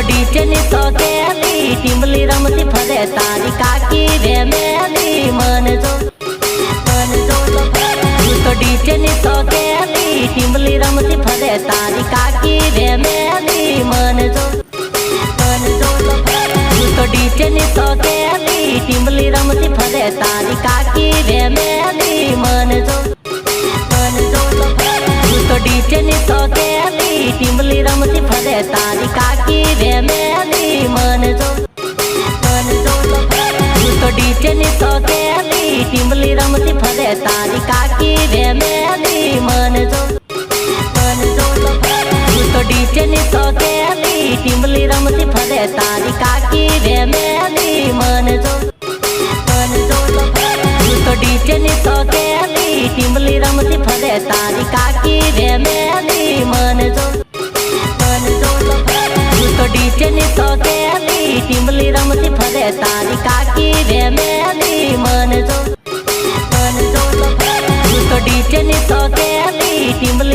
DJ नी सोकेली टिमली रमती फरे तारी काकी रे मेली मन जो तो डीजे नी सोकेली टिमली रमती फरे तारी काकी रे मेली मन जो तो डीजे नी सोकेली टिमली रमती फरे तारी काकी रे मेली मन जो तो डीजे नी सोकेली टिमली रमती फरे तारी काकी रे मेली मन जो तो डीजे नी सोकेली टिमली रमती फरे तारी काकी रे मेली मन जो तो डीजे नी सोकेली टिमली रमती फरे तारी काकी रे मेली मन जो तो डीजे नी सोकेली टिमली रमती फरे तारी काकी रे मेली मन जो तो डीजे नी सोकेली टिमली रमती फरे तारी काकी रे मेली मन जो तो डीजे नी सोकेली टिमली